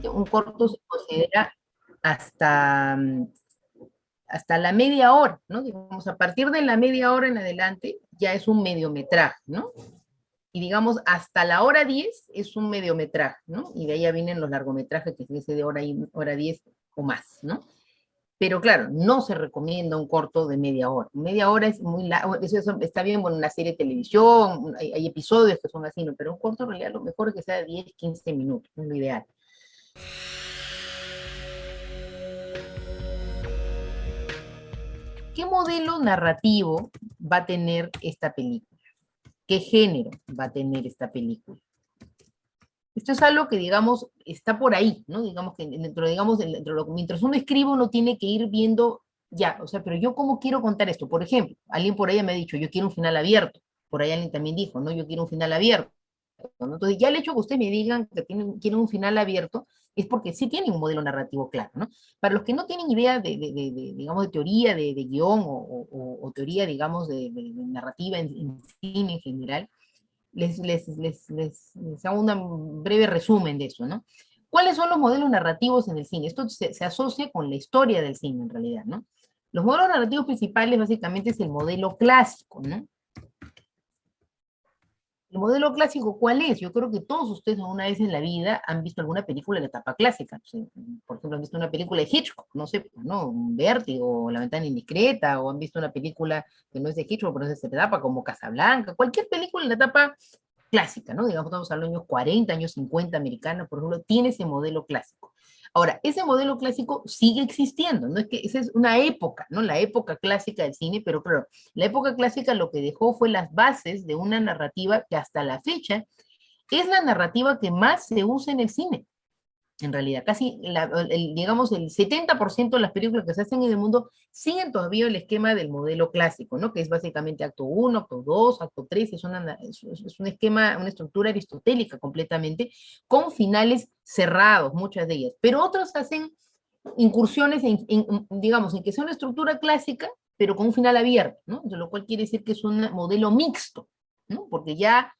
normalmente un corto se considera hasta, hasta la media hora, ¿no? Digamos, a partir de la media hora en adelante ya es un mediometraje, ¿no? Y digamos, hasta la hora 10 es un mediometraje, ¿no? Y de ahí ya vienen los largometrajes que se de hora, y, hora 10 o más, ¿no? Pero claro, no se recomienda un corto de media hora. Media hora es muy largo, eso está bien, bueno, una serie de televisión, hay episodios que son así, ¿no? Pero un corto en realidad lo mejor es que sea de 10, 15 minutos, es lo ideal. ¿Qué modelo narrativo va a tener esta película? ¿Qué género va a tener esta película? Esto es algo que, digamos, está por ahí, ¿no? Digamos que dentro, digamos, mientras uno escribe, uno tiene que ir viendo, ya, o sea, pero yo cómo quiero contar esto. Por ejemplo, alguien por ahí me ha dicho, yo quiero un final abierto. Por ahí alguien también dijo, no, yo quiero un final abierto, ¿no? Entonces, ya el hecho que ustedes me digan que quieren un final abierto es porque sí tienen un modelo narrativo claro, ¿no? Para los que no tienen idea digamos, de teoría, de guión o teoría, digamos, de narrativa en cine en general, les hago un breve resumen de eso, ¿no? ¿Cuáles son los modelos narrativos en el cine? Esto se asocia con la historia del cine, en realidad, ¿no? Los modelos narrativos principales, básicamente, es el modelo clásico, ¿no? El modelo clásico, ¿cuál es? Yo creo que todos ustedes alguna vez en la vida han visto alguna película de la etapa clásica. Por ejemplo, han visto una película de Hitchcock, no sé, ¿no? Un Vértigo, o La ventana indiscreta, o han visto una película que no es de Hitchcock, pero es de esa etapa, como Casablanca, cualquier película en la etapa clásica, ¿no? Digamos, estamos hablando de años 40, años 50 americana, por ejemplo, tiene ese modelo clásico. Ahora, ese modelo clásico sigue existiendo, ¿no? Es que esa es una época, ¿no? La época clásica del cine, pero claro, la época clásica lo que dejó fue las bases de una narrativa que hasta la fecha es la narrativa que más se usa en el cine. En realidad, casi, digamos, el 70% de las películas que se hacen en el mundo siguen todavía el esquema del modelo clásico, ¿no? Que es básicamente acto 1, acto 2, acto 3, es un esquema, una estructura aristotélica completamente, con finales cerrados, muchas de ellas. Pero otras hacen incursiones, digamos, en que sea una estructura clásica, pero con un final abierto, ¿no? Entonces, lo cual quiere decir que es un modelo mixto, ¿no? Porque ya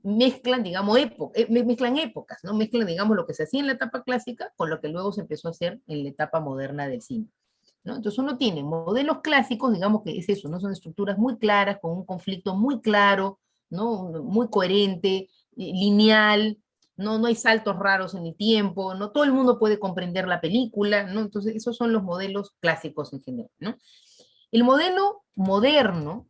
mezclan, digamos, mezclan épocas, ¿no? Mezclan, digamos, lo que se hacía en la etapa clásica con lo que luego se empezó a hacer en la etapa moderna del cine, ¿no? Entonces uno tiene modelos clásicos, digamos que es eso, ¿no? Son estructuras muy claras, con un conflicto muy claro, ¿no? Muy coherente, lineal, no, no hay saltos raros en el tiempo, no todo el mundo puede comprender la película, ¿no? Entonces esos son los modelos clásicos en general, ¿no? El modelo moderno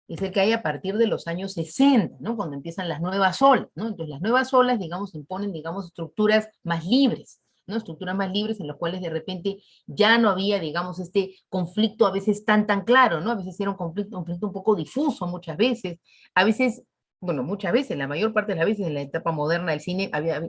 es el que hay a partir de los años 60, ¿no? Cuando empiezan las nuevas olas, ¿no? Entonces las nuevas olas, digamos, imponen, digamos, estructuras más libres, ¿no? Estructuras más libres en las cuales de repente ya no había, digamos, este conflicto a veces tan claro, ¿no? A veces era un conflicto un poco difuso muchas veces, a veces, bueno, muchas veces, la mayor parte de las veces en la etapa moderna del cine había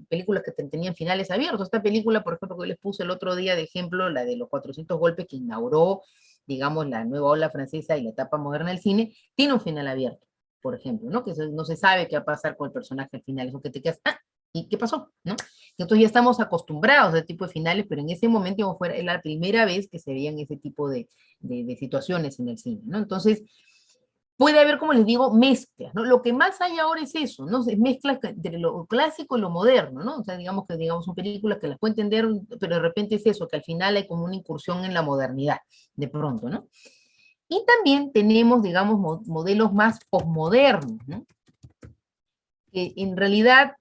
películas que tenían finales abiertos. Esta película, por ejemplo, que yo les puse el otro día de ejemplo, la de los 400 golpes que inauguró, digamos, la nueva ola francesa y la etapa moderna del cine, tiene un final abierto, por ejemplo, ¿no? Que no se sabe qué va a pasar con el personaje al final, eso que te quedas, ah, ¿y qué pasó? ¿No? Entonces ya estamos acostumbrados a ese tipo de finales, pero en ese momento fue la primera vez que se veían ese tipo de situaciones en el cine, ¿no? Entonces, puede haber, como les digo, mezclas, ¿no? Lo que más hay ahora es eso, ¿no? Es mezclas entre lo clásico y lo moderno, ¿no? O sea, digamos que son películas que las puede entender, pero de repente es eso, que al final hay como una incursión en la modernidad, de pronto, ¿no? Y también tenemos, digamos, modelos más posmodernos, ¿no? Que en realidad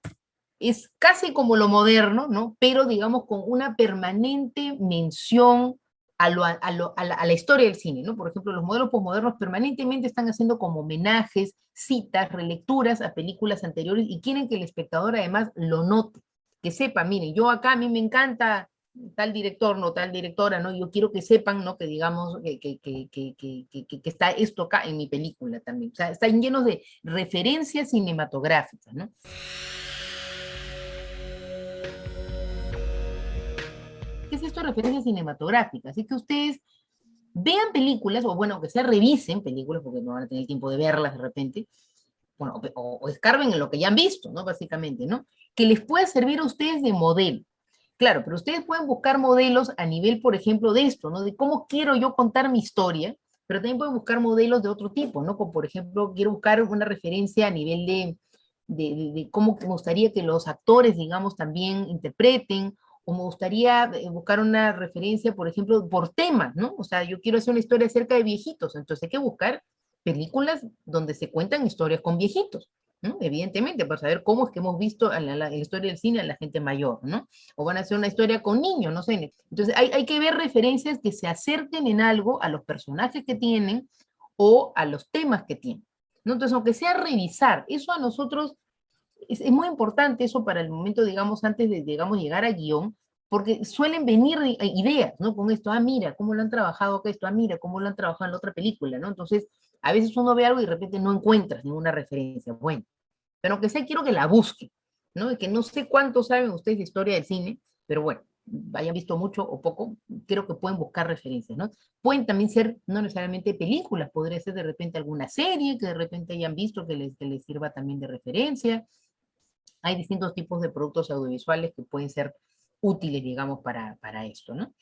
es casi como lo moderno, ¿no? Pero, digamos, con una permanente mención a la historia del cine, ¿no? Por ejemplo, los modelos posmodernos permanentemente están haciendo como homenajes, citas, relecturas a películas anteriores y quieren que el espectador además lo note, que sepa, miren, yo acá a mí me encanta tal director, no tal directora, ¿no? Yo quiero que sepan, ¿no? Que digamos que está esto acá en mi película también. O sea, están llenos de referencias cinematográficas, ¿no? ¿Qué es esto de referencias cinematográficas? Así que ustedes vean películas, o bueno, que se revisen películas, porque no van a tener tiempo de verlas de repente, bueno, o escarben en lo que ya han visto, ¿no? Básicamente, ¿no? Que les pueda servir a ustedes de modelo. Claro, pero ustedes pueden buscar modelos a nivel, por ejemplo, de esto, ¿no? De cómo quiero yo contar mi historia, pero también pueden buscar modelos de otro tipo, ¿no? Como por ejemplo, quiero buscar una referencia a nivel de cómo me gustaría que los actores, digamos, también interpreten, o me gustaría buscar una referencia, por ejemplo, por temas, ¿no? O sea, yo quiero hacer una historia acerca de viejitos, entonces hay que buscar películas donde se cuentan historias con viejitos, ¿no? Evidentemente, para saber cómo es que hemos visto en la historia del cine a la gente mayor, ¿no? O van a hacer una historia con niños, no sé. Entonces hay que ver referencias que se acerquen en algo a los personajes que tienen o a los temas que tienen, ¿no? Entonces, aunque sea revisar, eso a nosotros es muy importante eso para el momento, digamos, antes de, digamos, llegar a guión, porque suelen venir ideas, ¿no? Con esto, ah, mira, cómo lo han trabajado acá esto, ah, mira, cómo lo han trabajado en la otra película, ¿no? Entonces, a veces uno ve algo y de repente no encuentras ninguna referencia. Bueno, pero aunque sea, quiero que la busquen, ¿no? Y que no sé cuánto saben ustedes de historia del cine, pero bueno, hayan visto mucho o poco, creo que pueden buscar referencias, ¿no? Pueden también ser, no necesariamente películas, podría ser de repente alguna serie que de repente hayan visto que les sirva también de referencia. Hay distintos tipos de productos audiovisuales que pueden ser útiles, digamos, para esto, ¿no?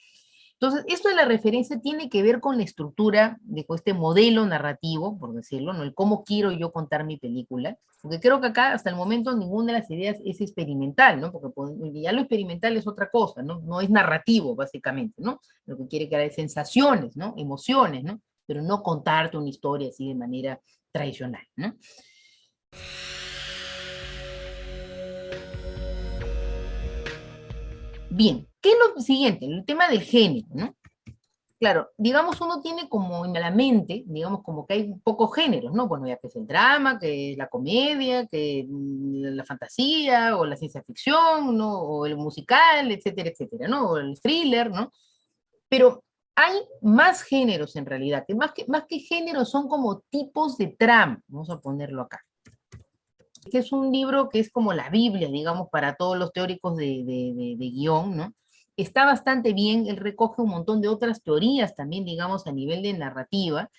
Entonces, esto de la referencia tiene que ver con la estructura de este modelo narrativo, por decirlo, ¿no? El cómo quiero yo contar mi película, porque creo que acá hasta el momento ninguna de las ideas es experimental, ¿no? Porque ya lo experimental es otra cosa, ¿no? No es narrativo, básicamente, ¿no? Lo que quiere crear es sensaciones, ¿no? Emociones, ¿no? Pero no contarte una historia así de manera tradicional, ¿no? Bien, ¿qué es lo siguiente? El tema del género, ¿no? Claro, digamos, uno tiene como en la mente, digamos, como que hay pocos géneros, ¿no? Bueno, ya que es el drama, que es la comedia, que la fantasía, o la ciencia ficción, ¿no? O el musical, etcétera, etcétera, ¿no? O el thriller, ¿no? Pero hay más géneros en realidad, más que géneros son como tipos de trama, vamos a ponerlo acá. Este es un libro que es como la Biblia, digamos, para todos los teóricos de guión, ¿no? Está bastante bien, él recoge un montón de otras teorías también, digamos, a nivel de narrativa,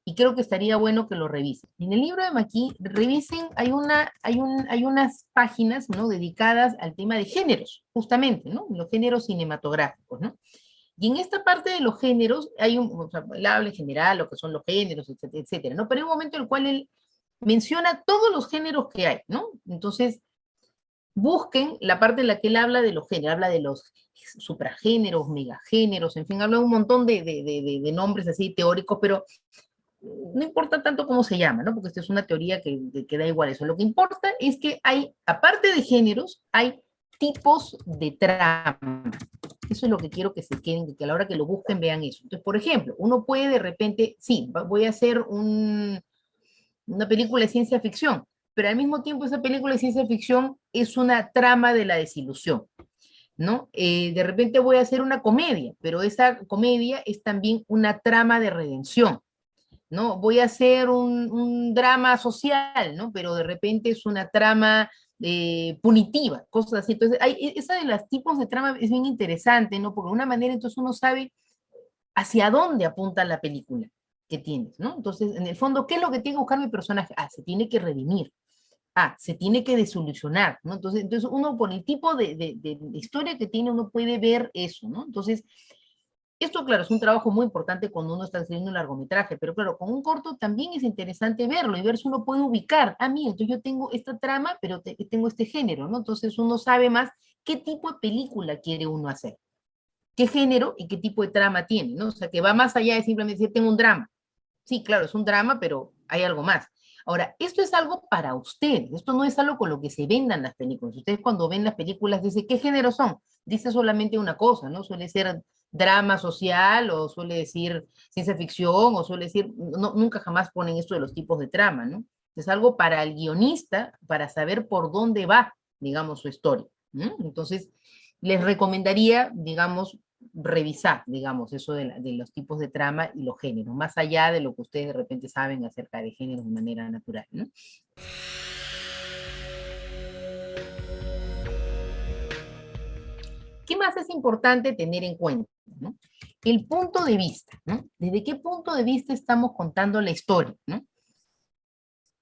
y creo que estaría bueno que lo revisen. En el libro de Maki, revisen, hay unas páginas, ¿no? Dedicadas al tema de géneros, justamente, ¿no? Los géneros cinematográficos, ¿no? Y en esta parte de los géneros, o sea, él habla en general, lo que son los géneros, etcétera, etcétera, ¿no? Pero hay un momento en el cual él menciona todos los géneros que hay, ¿no? Entonces, busquen la parte en la que él habla de los géneros, habla de los supragéneros, megagéneros, en fin, habla un montón de nombres así teóricos, pero no importa tanto cómo se llama, ¿no? Porque esta es una teoría que da igual eso. Lo que importa es que hay, aparte de géneros, hay tipos de trama. Eso es lo que quiero que se queden, que a la hora que lo busquen vean eso. Entonces, por ejemplo, uno puede de repente, sí, voy a hacer una película de ciencia ficción, pero al mismo tiempo esa película de ciencia ficción es una trama de la desilusión, ¿no? De repente voy a hacer una comedia, pero esa comedia es también una trama de redención, ¿no? Voy a hacer un drama social, ¿no? Pero de repente es una trama punitiva, cosas así. Entonces, esa de los tipos de trama es bien interesante, ¿no? Porque de una manera entonces uno sabe hacia dónde apunta la película que tienes, ¿no? Entonces, en el fondo, ¿qué es lo que tiene que buscar mi personaje? Ah, se tiene que redimir. Ah, se tiene que desilusionar, ¿no? Entonces uno por el tipo de historia que tiene, uno puede ver eso, ¿no? Entonces, esto, claro, es un trabajo muy importante cuando uno está haciendo un largometraje, pero claro, con un corto también es interesante verlo y ver si uno puede ubicar, ah, mira, entonces yo tengo esta trama, pero tengo este género, ¿no? Entonces uno sabe más qué tipo de película quiere uno hacer, qué género y qué tipo de trama tiene, ¿no? O sea, que va más allá de simplemente decir, tengo un drama. Sí, claro, es un drama, pero hay algo más. Ahora, esto es algo para ustedes, esto no es algo con lo que se vendan las películas. Ustedes cuando ven las películas dicen, ¿qué género son? Dice solamente una cosa, ¿no? Suele ser drama social o suele decir ciencia ficción o suele decir, no, nunca jamás ponen esto de los tipos de trama, ¿no? Es algo para el guionista, para saber por dónde va, digamos, su historia, ¿no? Entonces, les recomendaría, digamos, revisar, digamos, eso de los tipos de trama y los géneros, más allá de lo que ustedes de repente saben acerca de géneros de manera natural, ¿no? ¿Qué más es importante tener en cuenta, ¿no? El punto de vista, ¿no? ¿Desde qué punto de vista estamos contando la historia, ¿no?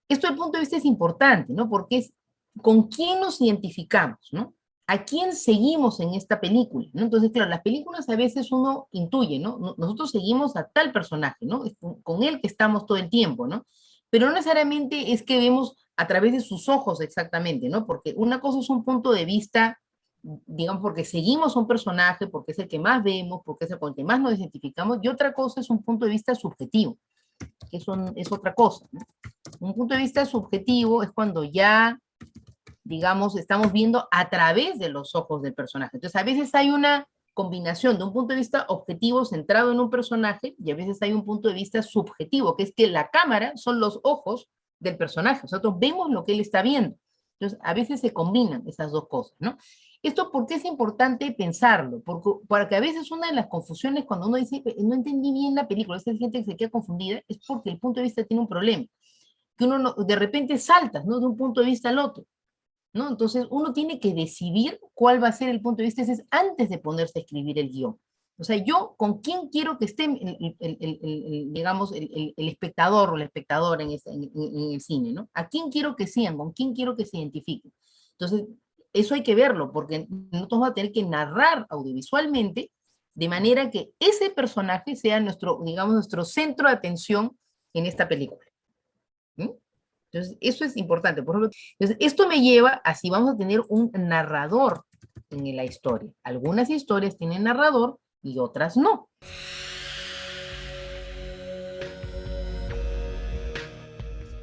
Esto del punto de vista es importante, ¿no? Porque es con quién nos identificamos, ¿no? ¿A quién seguimos en esta película? ¿No? Entonces, claro, las películas a veces uno intuye, ¿no? Nosotros seguimos a tal personaje, ¿no? Es con él que estamos todo el tiempo, ¿no? Pero no necesariamente es que vemos a través de sus ojos exactamente, ¿no? Porque una cosa es un punto de vista, digamos, porque seguimos a un personaje, porque es el que más vemos, porque es el con el que más nos identificamos, y otra cosa es un punto de vista subjetivo, que es otra cosa, ¿no? Un punto de vista subjetivo es cuando ya, digamos, estamos viendo a través de los ojos del personaje. Entonces, a veces hay una combinación de un punto de vista objetivo centrado en un personaje y a veces hay un punto de vista subjetivo, que es que la cámara son los ojos del personaje. Nosotros vemos lo que él está viendo. Entonces, a veces se combinan esas dos cosas, ¿no? Esto, ¿por qué es importante pensarlo? Porque a veces una de las confusiones cuando uno dice, no entendí bien la película, esa gente que se queda confundida, es porque el punto de vista tiene un problema, que uno no, de repente salta, ¿no? De un punto de vista al otro, ¿no? Entonces uno tiene que decidir cuál va a ser el punto de vista ese antes de ponerse a escribir el guión. O sea, yo con quién quiero que esté, digamos, el espectador o la espectadora en el cine, ¿no? ¿A quién quiero que sean? ¿Con quién quiero que se identifiquen? Entonces, eso hay que verlo, porque nosotros vamos a tener que narrar audiovisualmente de manera que ese personaje sea nuestro, digamos, nuestro centro de atención en esta película. ¿Mm? Entonces, eso es importante. Por ejemplo, entonces, esto me lleva a si vamos a tener un narrador en la historia. Algunas historias tienen narrador y otras no.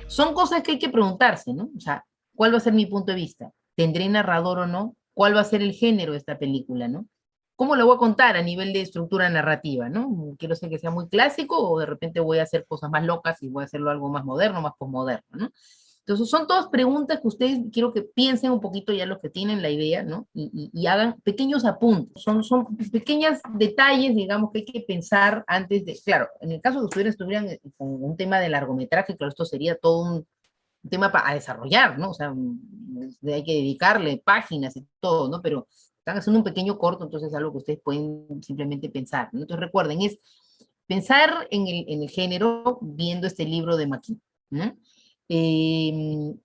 Son cosas que hay que preguntarse, ¿no? O sea, ¿cuál va a ser mi punto de vista? ¿Tendré narrador o no? ¿Cuál va a ser el género de esta película, no? ¿Cómo lo voy a contar a nivel de estructura narrativa, no? Quiero ser que sea muy clásico o de repente voy a hacer cosas más locas y voy a hacerlo algo más moderno, más posmoderno, ¿no? Entonces, son todas preguntas que ustedes quiero que piensen un poquito ya los que tienen la idea, ¿no? Y hagan pequeños apuntes. Son pequeños detalles, digamos, que hay que pensar antes de... Claro, en el caso de que ustedes estuvieran con un tema de largometraje, claro, esto sería todo un tema a desarrollar, ¿no? O sea, hay que dedicarle páginas y todo, ¿no? Pero están haciendo un pequeño corto, entonces es algo que ustedes pueden simplemente pensar, ¿no? Entonces recuerden, es pensar en el género viendo este libro de Maquin, ¿no? Eh,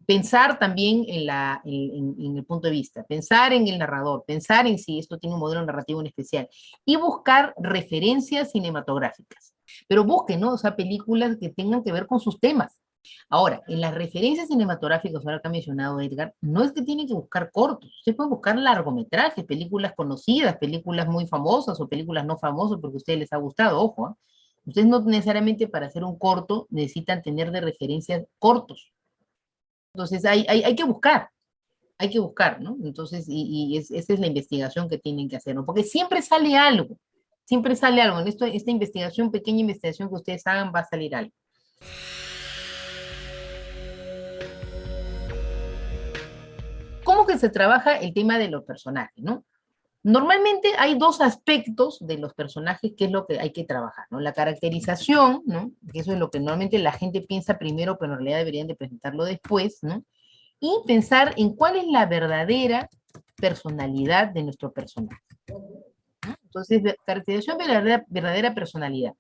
pensar también en el punto de vista, pensar en el narrador, pensar en si esto tiene un modelo narrativo en especial y buscar referencias cinematográficas. Pero busquen, ¿no? O sea, películas que tengan que ver con sus temas. Ahora, en las referencias cinematográficas, ahora que ha mencionado Edgar, no es que tienen que buscar cortos, ustedes pueden buscar largometrajes, películas conocidas, películas muy famosas o películas no famosas porque a ustedes les ha gustado, ojo, ¿eh? Ustedes no necesariamente para hacer un corto necesitan tener de referencias cortos. Entonces hay que buscar, ¿no? Entonces, esa es la investigación que tienen que hacer, ¿no? Porque siempre sale algo. En esta investigación, pequeña investigación que ustedes hagan, va a salir algo. ¿Cómo que se trabaja el tema de los personajes, no? Normalmente hay dos aspectos de los personajes que es lo que hay que trabajar, ¿no? La caracterización, ¿no? Que eso es lo que normalmente la gente piensa primero, pero en realidad deberían de presentarlo después, ¿no? Y pensar en cuál es la verdadera personalidad de nuestro personaje, ¿no? Entonces, caracterización de la verdadera personalidad.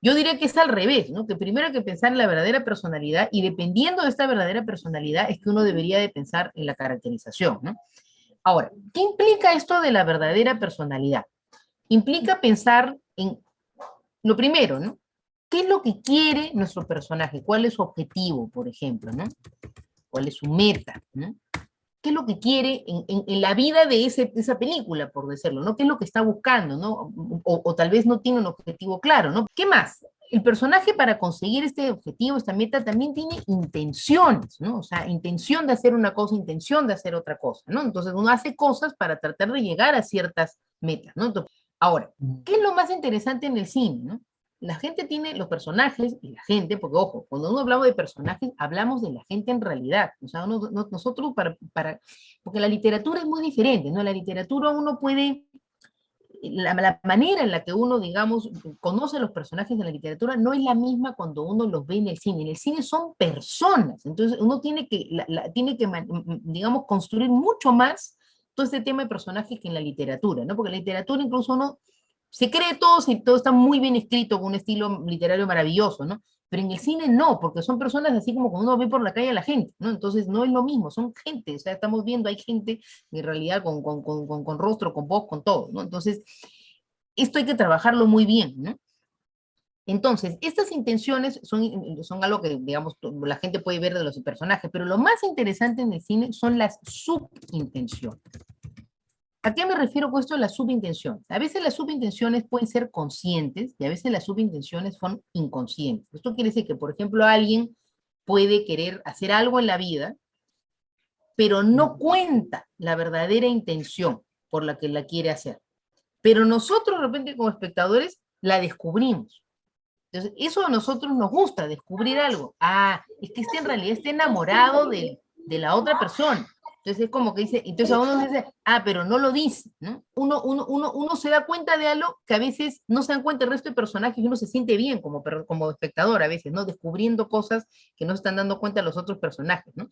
Yo diría que es al revés, ¿no? Que primero hay que pensar en la verdadera personalidad y dependiendo de esta verdadera personalidad es que uno debería de pensar en la caracterización, ¿no? Ahora, ¿qué implica esto de la verdadera personalidad? Implica pensar en lo primero, ¿no? ¿Qué es lo que quiere nuestro personaje? ¿Cuál es su objetivo, por ejemplo, ¿no? ¿Cuál es su meta, ¿no? ¿Qué es lo que quiere en la vida de esa película, por decirlo, ¿no? ¿Qué es lo que está buscando, ¿no? O tal vez no tiene un objetivo claro, ¿no? ¿Qué más? El personaje para conseguir este objetivo, esta meta, también tiene intenciones, ¿no? O sea, intención de hacer una cosa, intención de hacer otra cosa, ¿no? Entonces uno hace cosas para tratar de llegar a ciertas metas, ¿no? Entonces, ahora, ¿qué es lo más interesante en el cine, ¿no? La gente tiene los personajes y la gente, porque ojo, cuando uno hablamos de personajes, hablamos de la gente en realidad. O sea, nosotros porque la literatura es muy diferente, ¿no? La literatura uno puede, la manera en la que uno, digamos, conoce a los personajes de la literatura no es la misma cuando uno los ve en el cine. En el cine son personas, entonces uno tiene que, digamos, construir mucho más todo este tema de personajes que en la literatura, ¿no? Porque en la literatura incluso uno se cree todo, si todo está muy bien escrito, con un estilo literario maravilloso, ¿no? Pero en el cine no, porque son personas así como cuando uno ve por la calle a la gente, ¿no? Entonces no es lo mismo, son gente, o sea, estamos viendo, hay gente en realidad con rostro, con voz, con todo, ¿no? Entonces, esto hay que trabajarlo muy bien, ¿no? Entonces, estas intenciones son algo que, digamos, la gente puede ver de los personajes, pero lo más interesante en el cine son las subintenciones. ¿A qué me refiero con esto de las subintenciones? A veces las subintenciones pueden ser conscientes y a veces las subintenciones son inconscientes. Esto quiere decir que, por ejemplo, alguien puede querer hacer algo en la vida, pero no cuenta la verdadera intención por la que la quiere hacer. Pero nosotros, de repente, como espectadores, la descubrimos. Entonces, eso a nosotros nos gusta, descubrir algo. Ah, es que este en realidad está enamorado de la otra persona. Entonces es como que dice, entonces a uno dice, ah, pero no lo dice, ¿no? Uno se da cuenta de algo que a veces no se dan cuenta el resto de personajes y uno se siente bien como espectador a veces, ¿no? Descubriendo cosas que no se están dando cuenta los otros personajes, ¿no?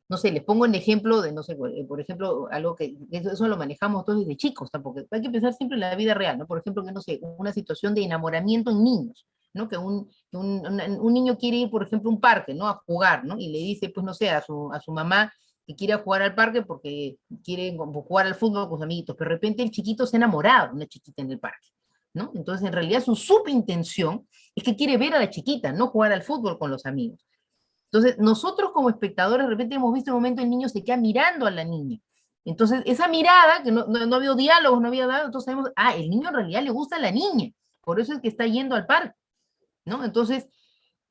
No sé, les pongo un ejemplo de, no sé, por ejemplo, algo que eso lo manejamos todos desde chicos, tampoco. Hay que pensar siempre en la vida real, ¿no? Por ejemplo, que no sé, una situación de enamoramiento en niños, ¿no? Un niño quiere ir, por ejemplo, a un parque, ¿no? A jugar, ¿no? Y le dice, pues, no sé, a su mamá que quiere jugar al parque porque quiere jugar al fútbol con sus amiguitos, pero de repente el chiquito se ha enamorado de una chiquita en el parque, ¿no? Entonces, en realidad, su subintención es que quiere ver a la chiquita, no jugar al fútbol con los amigos. Entonces, nosotros como espectadores, de repente hemos visto un momento el niño se queda mirando a la niña. Entonces, esa mirada, que no había diálogos, no había nada, entonces sabemos, ah, el niño en realidad le gusta a la niña, por eso es que está yendo al parque, ¿no? Entonces,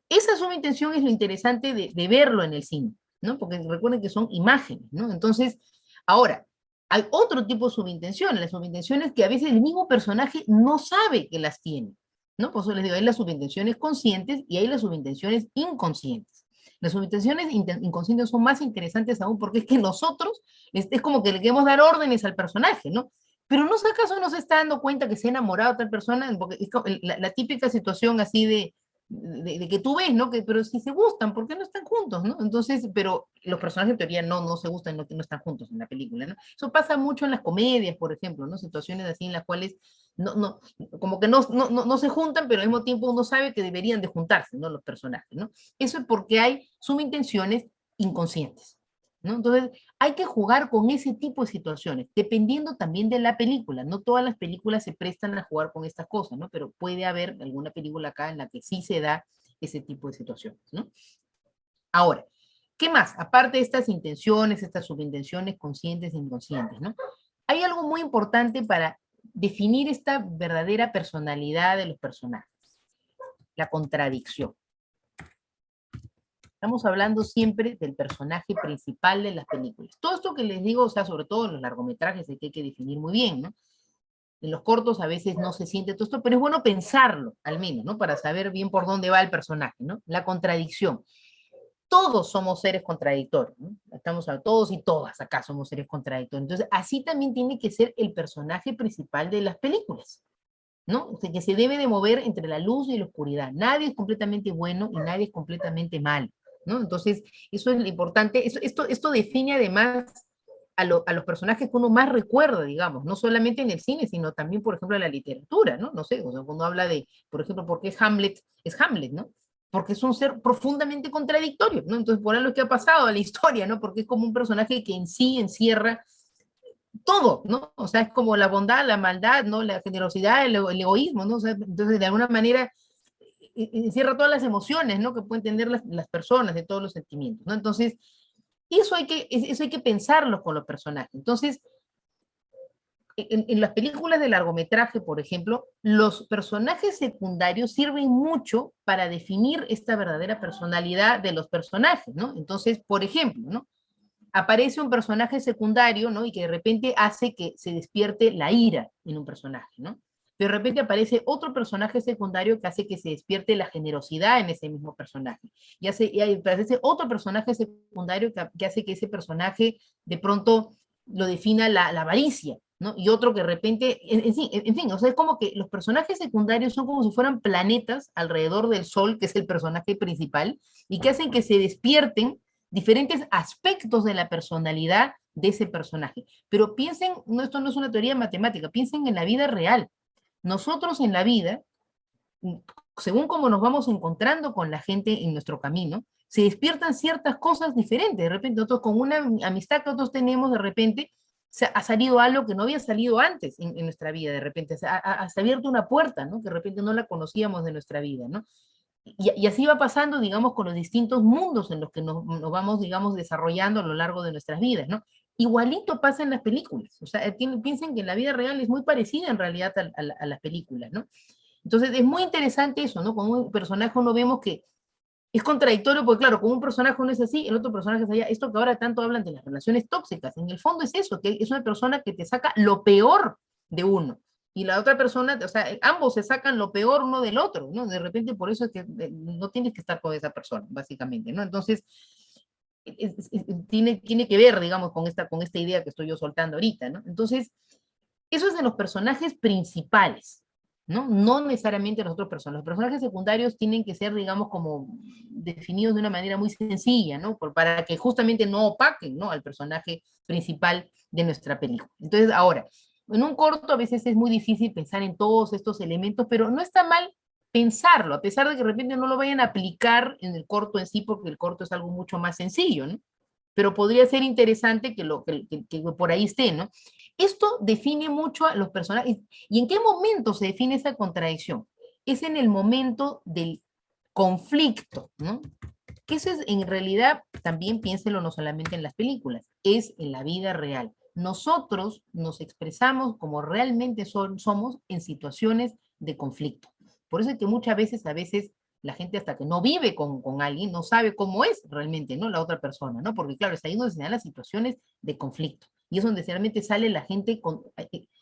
esa subintención es lo interesante de verlo en el cine, ¿no? Porque recuerden que son imágenes, ¿no? Entonces, ahora, hay otro tipo de subintenciones, las subintenciones que a veces el mismo personaje no sabe que las tiene, ¿no? Por eso les digo, hay las subintenciones conscientes y hay las subintenciones inconscientes. Las subintenciones inconscientes son más interesantes aún porque es que nosotros, es como que le queremos dar órdenes al personaje, ¿no? Pero no sé acaso no se está dando cuenta que se ha enamorado de tal persona, porque es la típica situación así de que tú ves, ¿no? Pero si se gustan, ¿por qué no están juntos, no? Entonces, pero los personajes en teoría no se gustan, no están juntos en la película, ¿no? Eso pasa mucho en las comedias, por ejemplo, ¿no? Situaciones así en las cuales como que no se juntan, pero al mismo tiempo uno sabe que deberían de juntarse, ¿no? Los personajes, ¿no? Eso es porque hay subintenciones inconscientes, ¿no? Entonces, hay que jugar con ese tipo de situaciones, dependiendo también de la película. No todas las películas se prestan a jugar con estas cosas, ¿no? Pero puede haber alguna película acá en la que sí se da ese tipo de situaciones, ¿no? Ahora, ¿qué más? Aparte de estas intenciones, estas subintenciones conscientes e inconscientes, ¿no? Hay algo muy importante para definir esta verdadera personalidad de los personajes, la contradicción. Estamos hablando siempre del personaje principal de las películas. Todo esto que les digo, o sea, sobre todo en los largometrajes, es que hay que definir muy bien, ¿no? En los cortos a veces no se siente todo esto, pero es bueno pensarlo, al menos, ¿no? Para saber bien por dónde va el personaje, ¿no? La contradicción. Todos somos seres contradictorios, ¿no? Estamos a todos y todas acá somos seres contradictorios. Entonces, así también tiene que ser el personaje principal de las películas, ¿no? O sea, que se debe de mover entre la luz y la oscuridad. Nadie es completamente bueno y nadie es completamente malo, ¿no? Entonces, eso es lo importante. Esto define además a los personajes que uno más recuerda, digamos, no solamente en el cine, sino también, por ejemplo, en la literatura, ¿no? No sé, o sea, cuando habla de, por ejemplo, ¿por qué Hamlet es Hamlet, ¿no? Porque es un ser profundamente contradictorio, ¿no? Entonces, por algo que ha pasado a la historia, ¿no? Porque es como un personaje que en sí encierra todo, ¿no? O sea, es como la bondad, la maldad, ¿no? La generosidad, el egoísmo, ¿no? O sea, entonces, de alguna manera, encierra todas las emociones, ¿no? Que pueden tener las personas, de todos los sentimientos, ¿no? Entonces, eso hay que pensarlo con los personajes. Entonces, en las películas de largometraje, por ejemplo, los personajes secundarios sirven mucho para definir esta verdadera personalidad de los personajes, ¿no? Entonces, por ejemplo, ¿no? Aparece un personaje secundario, ¿no? Y que de repente hace que se despierte la ira en un personaje, ¿no? Pero de repente aparece otro personaje secundario que hace que se despierte la generosidad en ese mismo personaje. Y aparece otro personaje secundario que hace que ese personaje de pronto lo defina la avaricia, ¿no? Y otro que de repente, en fin, o sea, es como que los personajes secundarios son como si fueran planetas alrededor del Sol, que es el personaje principal, y que hacen que se despierten diferentes aspectos de la personalidad de ese personaje. Pero piensen, no, esto no es una teoría matemática, piensen en la vida real. Nosotros en la vida, según cómo nos vamos encontrando con la gente en nuestro camino, se despiertan ciertas cosas diferentes. De repente, nosotros con una amistad que nosotros tenemos, de repente, ha salido algo que no había salido antes en nuestra vida, de repente, se ha abierto una puerta, ¿no? Que de repente no la conocíamos de nuestra vida, ¿no? Y así va pasando, digamos, con los distintos mundos en los que nos vamos, digamos, desarrollando a lo largo de nuestras vidas, ¿no? Igualito pasa en las películas, o sea, piensen que la vida real es muy parecida en realidad a las películas, ¿no? Entonces es muy interesante eso, ¿no? Como un personaje uno vemos que es contradictorio, porque claro, como un personaje uno es así, el otro personaje es allá. Esto que ahora tanto hablan de las relaciones tóxicas, en el fondo es eso, que es una persona que te saca lo peor de uno. Y la otra persona, o sea, ambos se sacan lo peor uno del otro, ¿no? De repente por eso es que no tienes que estar con esa persona, básicamente, ¿no? Entonces, tiene que ver, digamos, con esta idea que estoy yo soltando ahorita, ¿no? Entonces, eso es de los personajes principales, ¿no? No necesariamente los otros personajes. Los personajes secundarios tienen que ser, digamos, como definidos de una manera muy sencilla, ¿no? Para que justamente no opaquen, ¿no? Al personaje principal de nuestra película. Entonces, ahora, en un corto a veces es muy difícil pensar en todos estos elementos, pero no está mal pensarlo, a pesar de que de repente no lo vayan a aplicar en el corto en sí, porque el corto es algo mucho más sencillo, ¿no? Pero podría ser interesante que por ahí esté, ¿no? Esto define mucho a los personajes. ¿Y en qué momento se define esa contradicción? Es en el momento del conflicto, ¿no? Que eso es, en realidad, también piénselo no solamente en las películas, es en la vida real. Nosotros nos expresamos como realmente somos en situaciones de conflicto. Por eso es que muchas veces, a veces, la gente hasta que no vive con alguien no sabe cómo es realmente, ¿no? La otra persona, ¿no? Porque claro, está ahí donde se dan las situaciones de conflicto. Y es donde realmente sale la gente,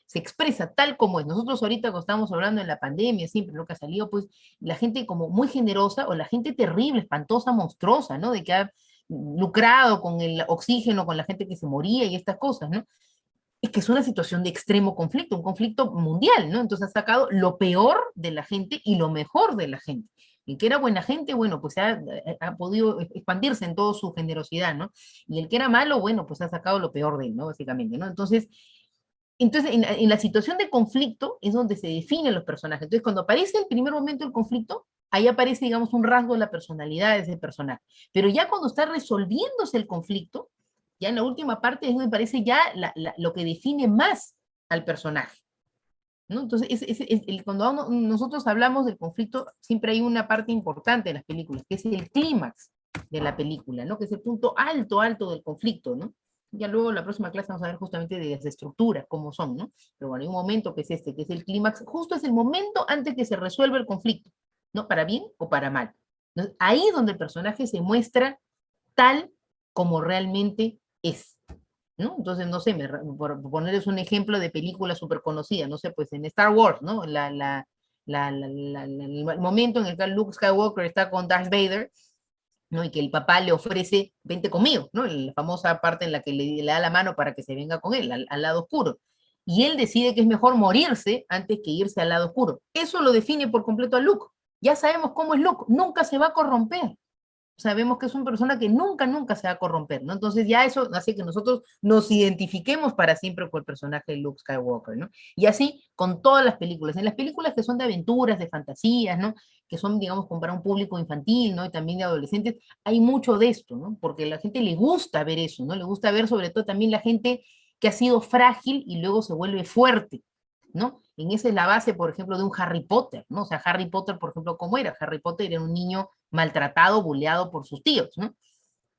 se expresa tal como es. Nosotros ahorita cuando estamos hablando en la pandemia, siempre lo que ha salido, pues la gente como muy generosa o la gente terrible, espantosa, monstruosa, ¿no? De que ha lucrado con el oxígeno, con la gente que se moría y estas cosas, ¿no? Es que es una situación de extremo conflicto, un conflicto mundial, ¿no? Entonces ha sacado lo peor de la gente y lo mejor de la gente. El que era buena gente, bueno, pues ha podido expandirse en toda su generosidad, ¿no? Y el que era malo, bueno, pues ha sacado lo peor de él, ¿no? Básicamente, ¿no? Entonces en la situación de conflicto es donde se definen los personajes. Entonces, cuando aparece el primer momento del conflicto, ahí aparece, digamos, un rasgo de la personalidad de ese personaje. Pero ya cuando está resolviéndose el conflicto, ya en la última parte es donde aparece ya lo que define más al personaje, ¿no? Entonces, cuando nosotros hablamos del conflicto, siempre hay una parte importante de las películas, que es el clímax de la película, ¿no? Que es el punto alto, alto del conflicto, ¿no? Ya luego en la próxima clase vamos a ver justamente de las estructuras, cómo son, ¿no? Pero bueno, hay un momento que es este, que es el clímax, justo es el momento antes que se resuelva el conflicto, ¿no? Para bien o para mal. Entonces, ahí es donde el personaje se muestra tal como realmente es, ¿no? Entonces, no sé, por ponerles un ejemplo de película súper conocida, no sé, pues en Star Wars, ¿no? El momento en el que Luke Skywalker está con Darth Vader, ¿no? Y que el papá le ofrece, vente conmigo, ¿no? La famosa parte en la que le da la mano para que se venga con él, al lado oscuro. Y él decide que es mejor morirse antes que irse al lado oscuro. Eso lo define por completo a Luke. Ya sabemos cómo es Luke, nunca se va a corromper, sabemos que es una persona que nunca, nunca se va a corromper, ¿no? Entonces ya eso hace que nosotros nos identifiquemos para siempre con el personaje de Luke Skywalker, ¿no? Y así con todas las películas. En las películas que son de aventuras, de fantasías, ¿no? Que son, digamos, para un público infantil, ¿no? Y también de adolescentes, hay mucho de esto, ¿no? Porque a la gente le gusta ver eso, ¿no? Le gusta ver sobre todo también la gente que ha sido frágil y luego se vuelve fuerte, ¿no? En esa es la base, por ejemplo, de un Harry Potter, ¿no? O sea, Harry Potter, por ejemplo, ¿cómo era? Harry Potter era un niño maltratado, buleado por sus tíos, ¿no?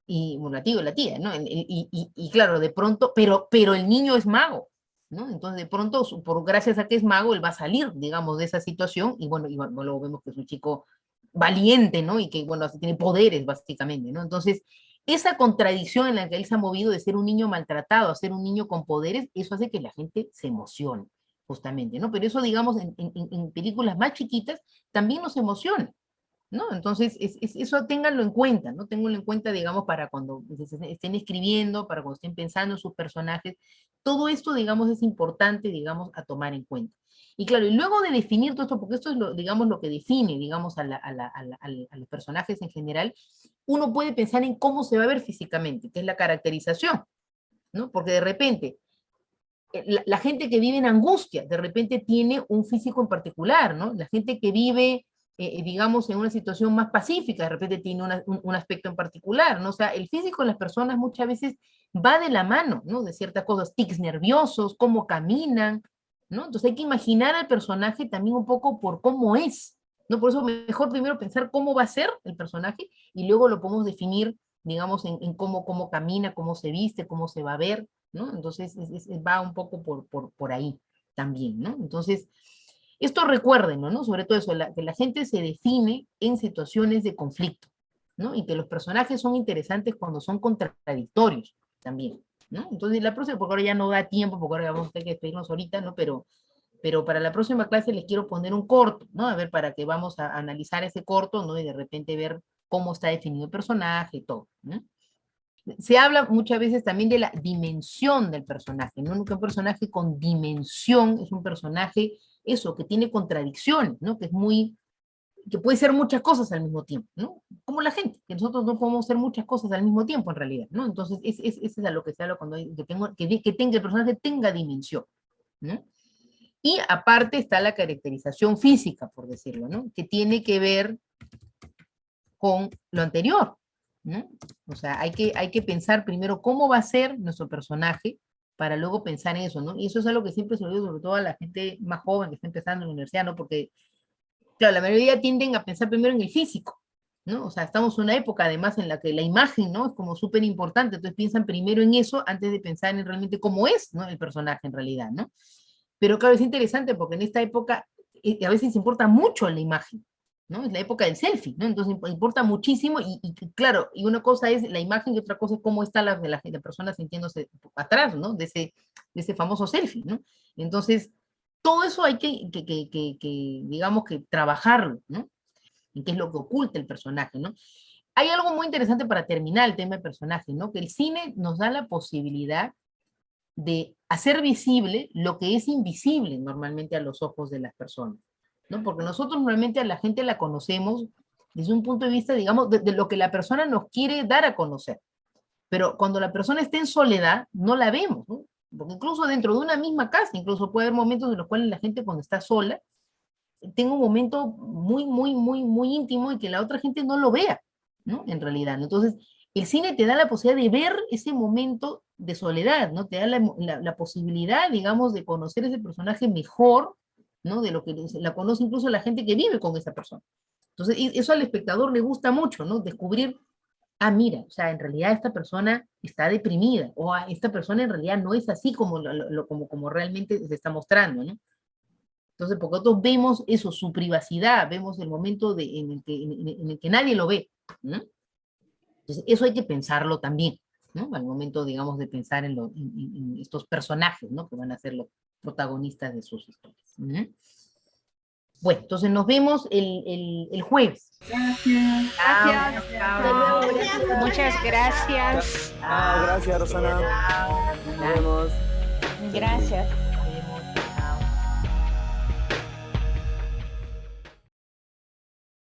Y, bueno, la tío y la tía, ¿no? Y claro, de pronto, pero el niño es mago, ¿no? Entonces, de pronto, gracias a que es mago, él va a salir, digamos, de esa situación, y bueno, luego vemos que es un chico valiente, ¿no? Y que, bueno, tiene poderes, básicamente, ¿no? Entonces, esa contradicción en la que él se ha movido de ser un niño maltratado a ser un niño con poderes, eso hace que la gente se emocione, justamente, ¿no? Pero eso, digamos, en películas más chiquitas, también nos emociona, ¿no? Entonces, eso ténganlo en cuenta, ¿no? Ténganlo en cuenta, digamos, para cuando estén escribiendo, para cuando estén pensando en sus personajes. Todo esto, digamos, es importante, digamos, a tomar en cuenta. Y claro, y luego de definir todo esto, porque esto es, digamos, lo que define, digamos, a los personajes en general, uno puede pensar en cómo se va a ver físicamente, que es la caracterización, ¿no? Porque de repente, la gente que vive en angustia, de repente tiene un físico en particular, ¿no? La gente que vive digamos, en una situación más pacífica, de repente tiene un aspecto en particular, ¿no? O sea, el físico de las personas muchas veces va de la mano, ¿no? De ciertas cosas, tics nerviosos, cómo caminan, ¿no? Entonces hay que imaginar al personaje también un poco por cómo es, ¿no? Por eso mejor primero pensar cómo va a ser el personaje y luego lo podemos definir, digamos, en cómo camina, cómo se viste, cómo se va a ver, ¿no? Entonces va un poco por ahí también, ¿no? Entonces, esto recuérdenlo, ¿no? Sobre todo eso, que la gente se define en situaciones de conflicto, ¿no? Y que los personajes son interesantes cuando son contradictorios también, ¿no? Entonces, la próxima, porque ahora ya no da tiempo, porque ahora vamos a tener que despedirnos ahorita, ¿no? Pero para la próxima clase les quiero poner un corto, ¿no? A ver, para que vamos a analizar ese corto, ¿no? Y de repente ver cómo está definido el personaje y todo, ¿no? Se habla muchas veces también de la dimensión del personaje, ¿no? Un personaje con dimensión es un personaje, eso, que tiene contradicciones, ¿no? Que puede ser muchas cosas al mismo tiempo, ¿no? Como la gente, que nosotros no podemos ser muchas cosas al mismo tiempo en realidad, ¿no? Entonces, es a lo que se habla cuando hay, que el personaje tenga dimensión, ¿no? Y aparte está la caracterización física, por decirlo, ¿no? Que tiene que ver con lo anterior, ¿no? O sea, hay que pensar primero cómo va a ser nuestro personaje para luego pensar en eso, ¿no? Y eso es algo que siempre se lo digo, sobre todo a la gente más joven que está empezando en la universidad, ¿no? Porque, claro, la mayoría tienden a pensar primero en el físico, ¿no? O sea, estamos en una época además en la que la imagen, ¿no? Es como súper importante, entonces piensan primero en eso antes de pensar en realmente cómo es, ¿no? El personaje en realidad, ¿no? Pero claro, es interesante porque en esta época a veces importa mucho la imagen, ¿no? Es la época del selfie, ¿no? Entonces importa muchísimo claro, y una cosa es la imagen y otra cosa es cómo está la persona sintiéndose atrás, ¿no? De ese famoso selfie, ¿no? Entonces, todo eso hay digamos, que trabajarlo, ¿no? En qué es lo que oculta el personaje, ¿no? Hay algo muy interesante para terminar el tema del personaje, ¿no? Que el cine nos da la posibilidad de hacer visible lo que es invisible normalmente a los ojos de las personas, ¿no? Porque nosotros normalmente a la gente la conocemos desde un punto de vista, digamos, de lo que la persona nos quiere dar a conocer. Pero cuando la persona está en soledad, no la vemos, ¿no? Porque incluso dentro de una misma casa, incluso puede haber momentos en los cuales la gente cuando está sola, tenga un momento muy íntimo y que la otra gente no lo vea, ¿no? En realidad, ¿no? Entonces, el cine te da la posibilidad de ver ese momento de soledad, ¿no? Te da la posibilidad, digamos, de conocer ese personaje mejor, ¿no? De lo que la conoce incluso la gente que vive con esa persona. Entonces, eso al espectador le gusta mucho, ¿no? Descubrir, ah, mira, o sea, en realidad esta persona está deprimida, o ah, esta persona en realidad no es así como realmente se está mostrando, ¿no? Entonces, porque nosotros vemos eso, su privacidad, vemos el momento en el que nadie lo ve, ¿no? Entonces, eso hay que pensarlo también, ¿no? Al momento, digamos, de pensar en estos personajes, ¿no? Que van a ser los protagonistas de sus historias. ¿No? Bueno, entonces nos vemos el jueves. Gracias. Chao, Gracias. chao, Hasta luego. chao. Muchas gracias. Gracias, Rosana. Chao. Nos vemos. Gracias.